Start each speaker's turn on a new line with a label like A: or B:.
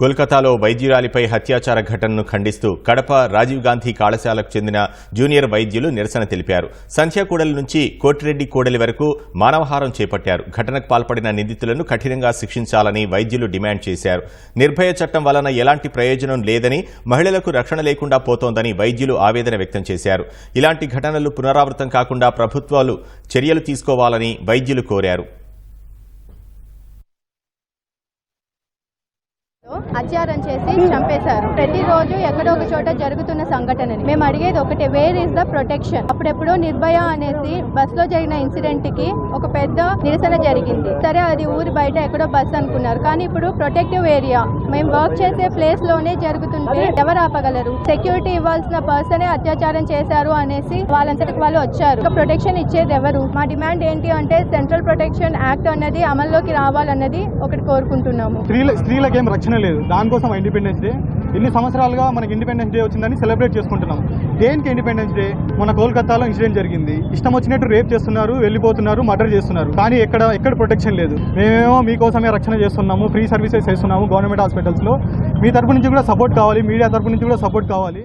A: కోల్కతాలో వైద్యురాలిపై హత్యాచార ఘటనను ఖండిస్తూ కడప రాజీవ్ గాంధీ కళాశాలకు చెందిన జూనియర్ వైద్యులు నిరసన తెలిపారు. సంధ్యాకూడలి నుంచి కోటిరెడ్డి కూడలి వరకు మానవహారం చేపట్టారు. ఘటనకు పాల్పడిన నిందితులను కఠినంగా శిక్షించాలని వైద్యులు డిమాండ్ చేశారు. నిర్భయ చట్టం వలన ఎలాంటి ప్రయోజనం లేదని, మహిళలకు రక్షణ లేకుండా పోతోందని వైద్యులు ఆవేదన వ్యక్తం చేశారు. ఇలాంటి ఘటనలు పునరావృతం కాకుండా ప్రభుత్వాలు చర్యలు తీసుకోవాలని వైద్యులు కోరారు.
B: హత్యారం చేసి చంపేశారు. ప్రతిరోజు ఎక్కడో ఒక చోట జరుగుతున్న సంఘటనని మేము అడిగేది ఒకటే, వేర్ ఇస్ ద ప్రొటెక్షన్? అప్పుడెప్పుడో నిర్భయ అనేసి బస్ లో జరిగిన ఇన్సిడెంట్ కి ఒక పెద్ద నిరసన జరిగింది. సరే, అది ఊరి బయట ఎక్కడో బస్ అనుకున్నారు, కానీ ఇప్పుడు ప్రొటెక్టివ్ ఏరియా మేము వర్క్ చేసే ప్లేస్ లోనే జరుగుతుంటే ఎవరు ఆపగలరు? సెక్యూరిటీ ఇవ్వాల్సిన పర్సనే అత్యాచారం చేశారు అనేసి వాళ్ళంతటికి వాళ్ళు వచ్చారు. ఇంకా ప్రొటెక్షన్ ఇచ్చేది ఎవరు? మా డిమాండ్ ఏంటి అంటే సెంట్రల్ ప్రొటెక్షన్ యాక్ట్ అన్నది అమల్లోకి రావాలన్నది ఒకటి కోరుకుంటున్నాము.
C: స్త్రీలకేం రక్షణ లేదు. దానికోసం ఇండిపెండెన్స్ డే ఎన్ని సంవత్సరాలుగా మనకి ఇండిపెండెన్స్ డే వచ్చిందని సెలబ్రేట్ చేసుకుంటున్నాం. దేనికి ఇండిపెండెన్స్ డే? మన కోల్కతాలో ఇన్సిడెంట్ జరిగింది. ఇష్టం వచ్చినట్టు రేప్ చేస్తున్నారు, వెళ్ళిపోతున్నారు, మర్డర్ చేస్తున్నారు, కానీ ఎక్కడ ప్రొటెక్షన్ లేదు. మేమేమో మీకోసమే రక్షణ చేస్తున్నాము, ఫ్రీ సర్వీసెస్ చేస్తున్నాము గవర్నమెంట్ హాస్పిటల్స్ లో. మీ తరపు నుంచి కూడా సపోర్ట్ కావాలి, మీడియా తరపు నుంచి కూడా సపోర్ట్ కావాలి.